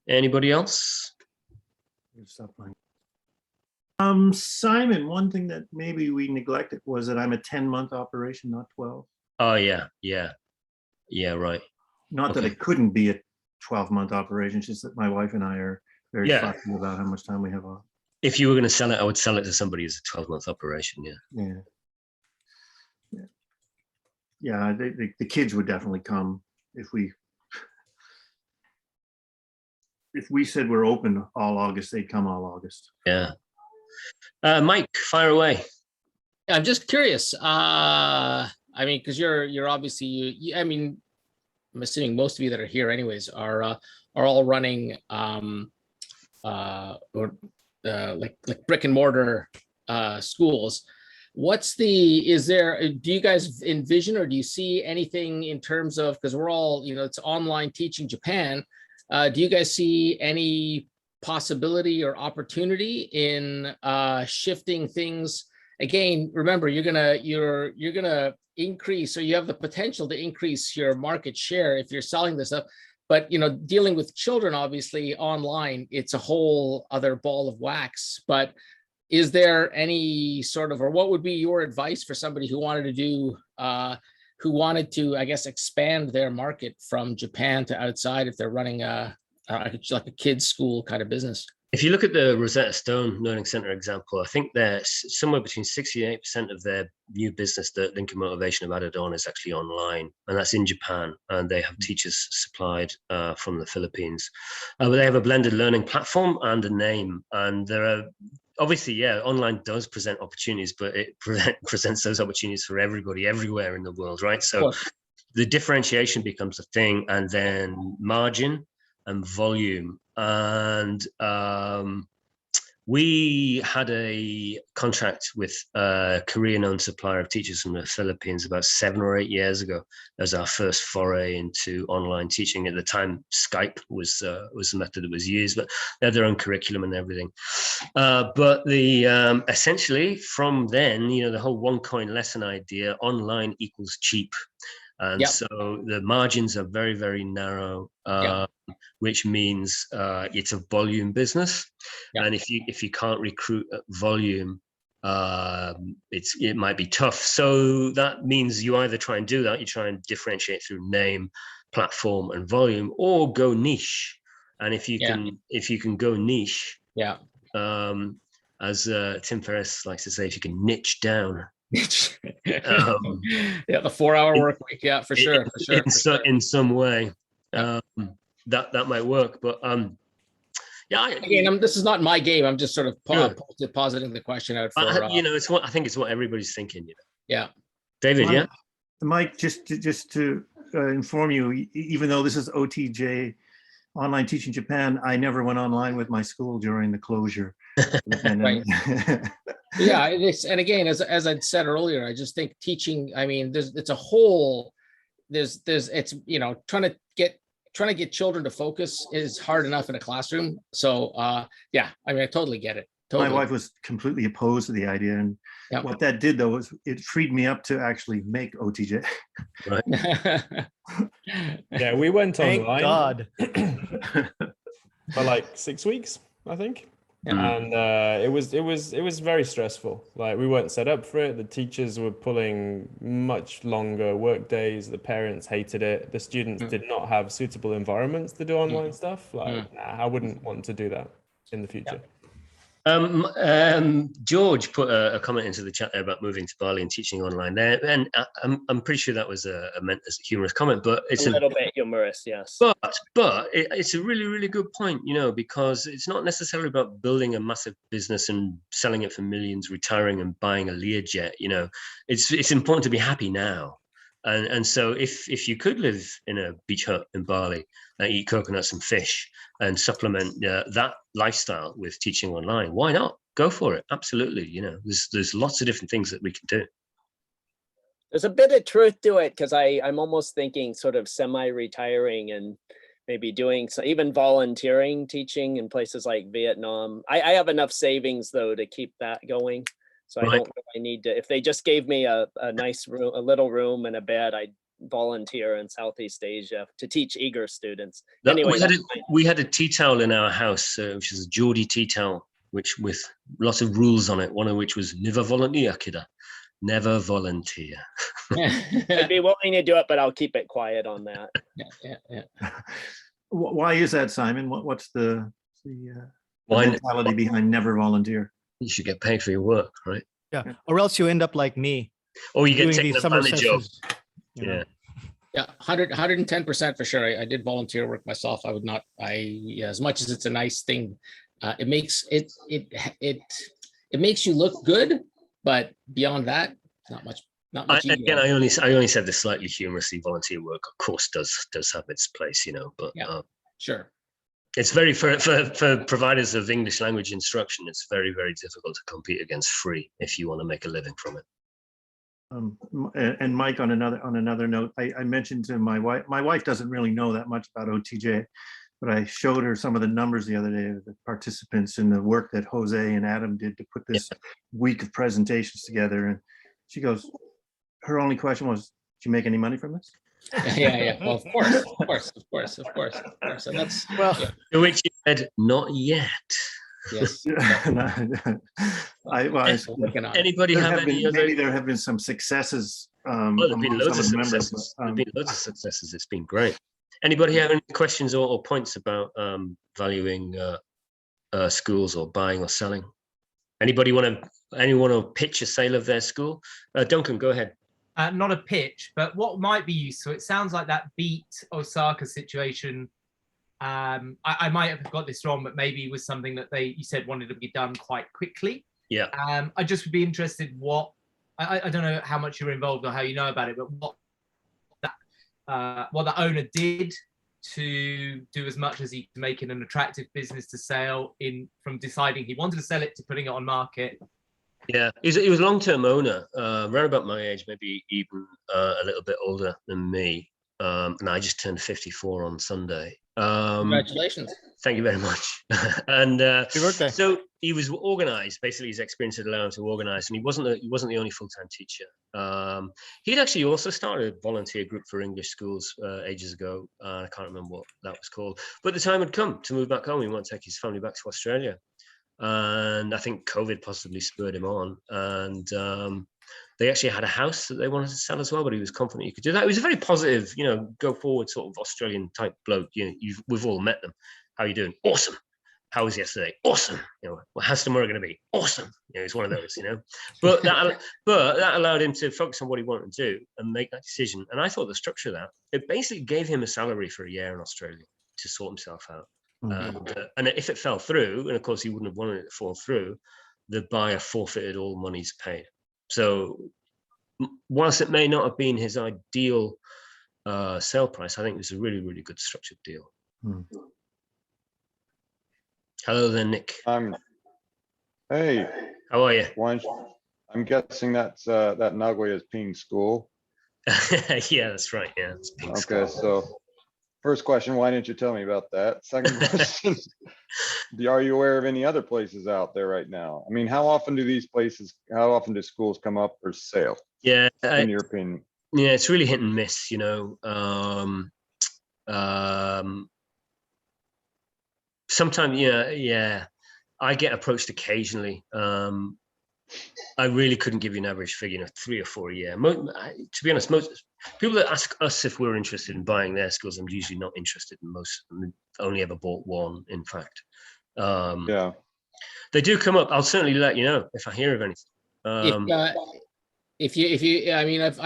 Anybody else? Simon, one thing that maybe we neglected was that I'm a 10-month operation, not 12. Oh, yeah, right. Not that it couldn't be a 12-month operation, it's just that my wife and I are very fussy about how much time we have off. If you were going to sell it, I would sell it to somebody as a 12-month operation, Yeah, the kids would definitely come if we said we're open all August, they'd come all August. Yeah. Mike, fire away. I'm just curious. I mean, because you're obviously I mean, I'm assuming most of you that are here anyways are all running like brick and mortar schools. Do you guys envision, or do you see anything in terms of, because we're all, it's online teaching Japan. Do you guys see any possibility or opportunity in shifting things? Again, remember, you're gonna increase, or you have the potential to increase your market share if you're selling this stuff. But dealing with children, obviously online, it's a whole other ball of wax. But is there any sort of, or what would be your advice for somebody who wanted to do, who wanted to, I guess, expand their market from Japan to outside if they're running like a kids school kind of business. If you look at the Rosetta Stone Learning Center example, I think they're somewhere between 60 and 80% of their new business that Lincoln Motivation have added on is actually online, and that's in Japan. And they have teachers supplied from the Philippines. But they have a blended learning platform and a name. And there are obviously, yeah, online does present opportunities, but it presents those opportunities for everybody everywhere in the world, right? So the differentiation becomes a thing, and then margin and volume. And we had a contract with a Korean-owned supplier of teachers from the Philippines about 7 or 8 years ago as our first foray into online teaching. At the time, Skype was the method that was used, but they had their own curriculum and everything. But the essentially from then, the whole one coin lesson idea, online equals cheap. And so the margins are very, very narrow, which means it's a volume business. And if you can't recruit at volume, it might be tough. So that means you either try and do that, you try and differentiate through name, platform, and volume, or go niche. And if you can go niche, as Tim Ferriss likes to say, if you can niche down. The 4-hour work week, for sure. In some way, that might work, but again, this is not my game. I'm just sort of positing the question out for it's what I think it's what everybody's thinking. David, Mike, just to inform you, even though this is OTJ online teaching Japan, I never went online with my school during the closure. Right. And again, as I'd said earlier, I just think teaching, I mean, it's trying to get children to focus is hard enough in a classroom. So I mean, I totally get it. Totally. My wife was completely opposed to the idea, and what that did though was it freed me up to actually make OTJ. Right. Yeah, we went Thank online. God. For like 6 weeks, I think. And it was very stressful. Like, we weren't set up for it. The teachers were pulling much longer work days. The parents hated it. The students did not have suitable environments to do online stuff. Like, I wouldn't want to do that in the future. George put a comment into the chat there about moving to Bali and teaching online there, and I'm pretty sure that was meant as a humorous comment, but it's a little bit humorous, yes. But it's a really, really good point, because it's not necessarily about building a massive business and selling it for millions, retiring and buying a Learjet. It's important to be happy now. And so if you could live in a beach hut in Bali and eat coconuts and fish and supplement that lifestyle with teaching online, why not? Go for it. Absolutely. There's lots of different things that we can do. There's a bit of truth to it, because I'm almost thinking sort of semi-retiring and maybe doing even volunteering teaching in places like Vietnam. I have enough savings though to keep that going. So I don't really need to, if they just gave me a nice room, a little room and a bed, I'd volunteer in Southeast Asia to teach eager students. Anyway, we had a tea towel in our house, which is a Geordie tea towel, which with lots of rules on it, one of which was never volunteer, kidda. Never volunteer. I'd be willing to do it, but I'll keep it quiet on that. Why is that, Simon? What's the mentality behind never volunteer? You should get paid for your work, right? Yeah, or else you end up like me. Or you get taken advantage of. Yeah. Yeah, 110% for sure. I did volunteer work myself. I would not. As much as it's a nice thing, it makes you look good, but beyond that, not much. Again, I only said this slightly humorously. Volunteer work, of course, does have its place, but sure. It's very for providers of English language instruction. It's very, very difficult to compete against free if you want to make a living from it. And Mike, on another note, I mentioned to my wife. My wife doesn't really know that much about OTJ, but I showed her some of the numbers the other day of the participants in the work that Jose and Adam did to put this week of presentations together. And she goes, her only question was, "Did you make any money from this?" Yeah. Well, of course. And that's to which you said, "Not yet." Yes. Anybody have any other? Maybe there have been some successes Well, there've been among loads of some of the members. successes. but, There've been loads of successes. It's been great. Anybody have any questions or points about valuing schools or buying or selling? Anyone want to pitch a sale of their school? Duncan, go ahead. Not a pitch, but what might be useful. It sounds like that beat Osaka situation. I might have got this wrong, but maybe it was something that you said wanted to be done quite quickly. Yeah. I just would be interested what I don't know how much you're involved or how you know about it, but what the owner did to do as much as he to make it an attractive business to sell from deciding he wanted to sell it to putting it on market. Yeah, he was a long-term owner, around about my age, maybe even a little bit older than me. And I just turned 54 on Sunday. Congratulations. Thank you very much. And Happy birthday. so he was organized. Basically, his experience had allowed him to organize, and he wasn't the only full-time teacher. He'd actually also started a volunteer group for English schools ages ago. I can't remember what that was called, but the time had come to move back home. He wanted to take his family back to Australia. And I think COVID possibly spurred him on, and they actually had a house that they wanted to sell as well, but he was confident he could do that. He was a very positive, go forward sort of Australian type bloke. We've all met them. How are you doing? Awesome. How was yesterday? Awesome. How's tomorrow going to be? Awesome. He's one of those, But that allowed him to focus on what he wanted to do and make that decision. And I thought the structure of that, it basically gave him a salary for a year in Australia to sort himself out. And if it fell through, and of course he wouldn't have wanted it to fall through, the buyer forfeited all monies paid. So whilst it may not have been his ideal sale price, I think it was a really, really good structured deal. Hello there, Nick. Hey. How are you? I'm guessing that's that Nagoya is Ping School. Yeah, that's right. Yeah, it's Ping School. Okay, so first question, why didn't you tell me about that? Second question, are you aware of any other places out there right now? I mean, how often do schools come up for sale? Yeah, in your opinion? Yeah, it's really hit and miss, Sometimes, yeah, I get approached occasionally. I really couldn't give you an average figure, 3 or 4 a year. To be honest, most people that ask us if we're interested in buying their schools, I'm usually not interested in most. I've only ever bought one, in fact. Yeah. They do come up. I'll certainly let you know if I hear of anything. I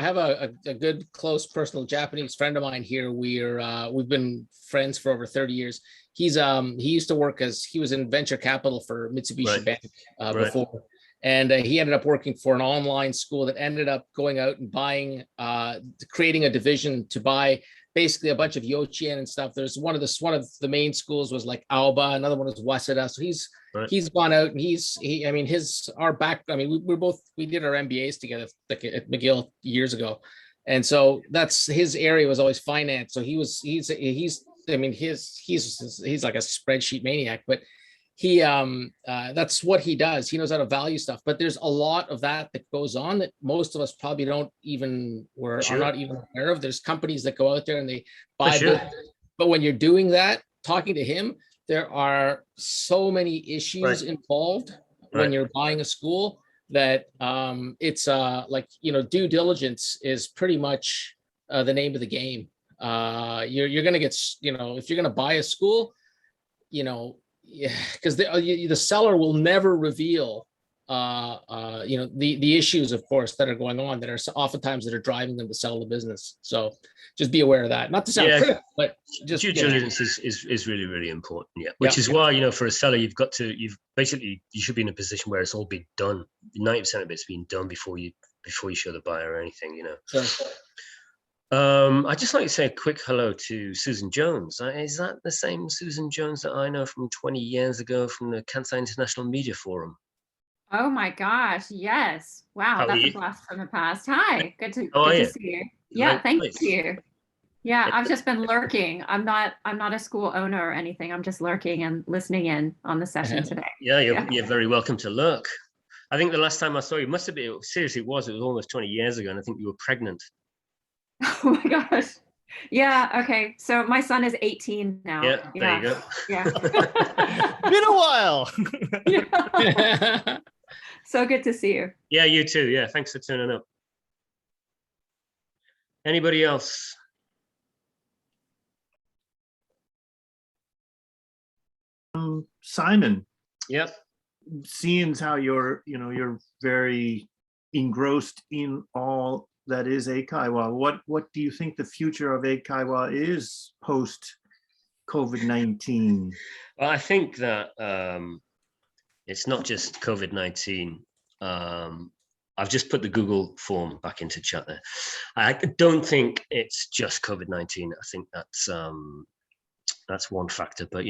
have a good close personal Japanese friend of mine here. We've been friends for over 30 years. He used to work he was in venture capital for Mitsubishi Bank before. And he ended up working for an online school that ended up going out and buying, creating a division to buy basically a bunch of Yochien and stuff. There's one of the main schools was like Aoba, another one was Waseda. So he's gone out and we did our MBAs together at McGill years ago. And so that's his area was always finance. So he's like a spreadsheet maniac, but he that's what he does. He knows how to value stuff, but there's a lot of that goes on that most of us probably are not even aware of. There's companies that go out there and they buy but when you're doing that, talking to him, there are so many issues involved when you're buying a school that it's due diligence is pretty much the name of the game. You're going to get, if you're going to buy a school, because the seller will never reveal the issues, of course, that are going on that are oftentimes that are driving them to sell the business. So just be aware of that. Not to sound critical, but just due diligence is really, really important. Yeah, which is why for a seller you should be in a position where it's all been done. 90% of it's been done before you show the buyer or anything. Sure. I'd just like to say a quick hello to Susan Jones. Is that the same Susan Jones that I know from 20 years ago from the Kansai International Media Forum? Oh my gosh, yes. Wow, that's a blast from the past. Hi, good to see you. Yeah, thank you. Yeah, I've just been lurking. I'm not a school owner or anything. I'm just lurking and listening in on the session today. Yeah, you're very welcome to lurk. I think the last time I saw you must have been, seriously, it was almost 20 years ago, and I think you were pregnant. Oh my gosh. Yeah, okay. So my son is 18 now. Yeah, there you go. Yeah. Been a while. Yeah. So good to see you. Yeah, you too. Yeah, thanks for turning up. Anybody else? Simon. Yep. Seeing how you're very engrossed in all that is Eikaiwa, what do you think the future of Eikaiwa is post COVID-19? Well, I think that it's not just COVID-19. I've just put the Google form back into chat there. I don't think it's just COVID-19. I think that's one factor, but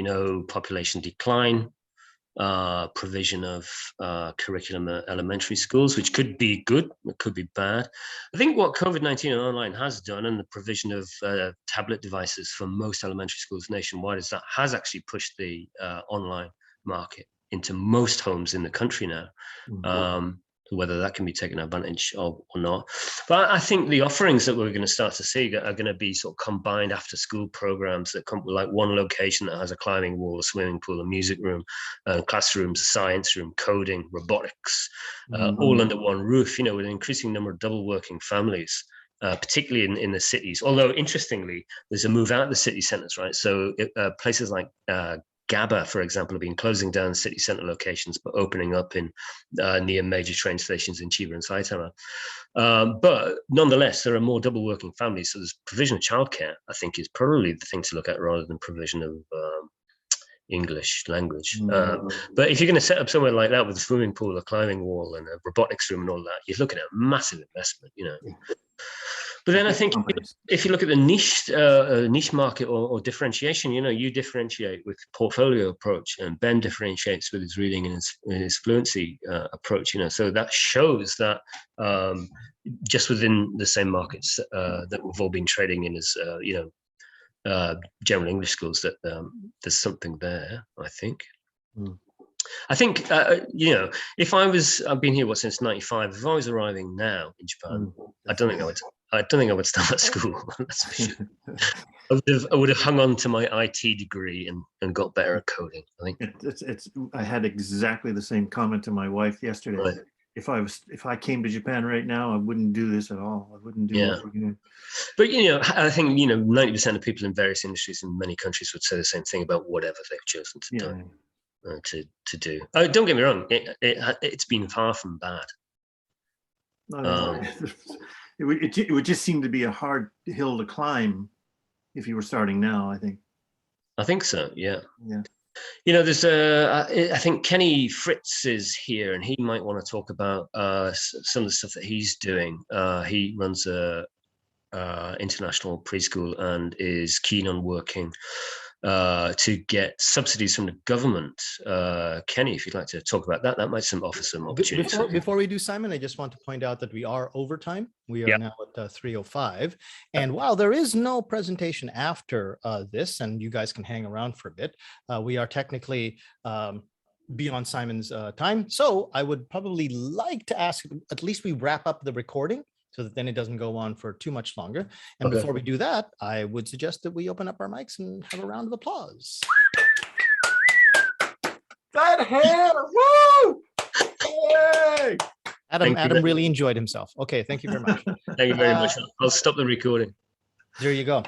population decline, provision of curriculum at elementary schools, which could be good, it could be bad. I think what COVID-19 and online has done, and the provision of tablet devices for most elementary schools nationwide, is that has actually pushed the online market into most homes in the country now. Whether that can be taken advantage of or not. But I think the offerings that we're going to start to see are going to be sort of combined after school programs that come with like one location that has a climbing wall, a swimming pool, a music room, classrooms, a science room, coding, robotics, all under one roof, with an increasing number of double working families, particularly in the cities. Although interestingly, there's a move out of the city centers, right? So places like GABA, for example, have been closing down city center locations, but opening up in near major train stations in Chiba and Saitama. But nonetheless, there are more double working families. So there's provision of childcare, I think, is probably the thing to look at rather than provision of English language. But if you're going to set up somewhere like that with a swimming pool, a climbing wall, and a robotics room and all that, you're looking at a massive investment, But then I think if you look at the niche market or differentiation, you differentiate with portfolio approach, and Ben differentiates with his reading and his fluency approach. So that shows that just within the same markets that we've all been trading in as general English schools, that there's something there. I think. I think, if I've been here since '95. If I was arriving now in Japan, I don't think I would start at school. That's for sure. I would have hung on to my IT degree and got better at coding. I think I had exactly the same comment to my wife yesterday. Right. If I came to Japan right now, I wouldn't do this at all. I wouldn't do what we're doing. But I think 90% of people in various industries in many countries would say the same thing about whatever they've chosen to do. To do. Don't get me wrong, it's been far from bad. It would just seem to be a hard hill to climb if you were starting now, I think. I think so, yeah. There's I think Kenny Fritz is here, and he might want to talk about some of the stuff that he's doing. He runs a international preschool and is keen on working to get subsidies from the government. Kenny, if you'd like to talk about that might offer some opportunities. Before we do, Simon, I just want to point out that we are overtime. We are now at 3:05. And while there is no presentation after this, and you guys can hang around for a bit, we are technically beyond Simon's time. So I would probably like to ask, at least we wrap up the recording, so that then it doesn't go on for too much longer. And before we do that, I would suggest that we open up our mics and have a round of applause. That hair, woo! Yay! Adam really enjoyed himself. Okay, thank you very much. Thank you very much. I'll stop the recording. There you go.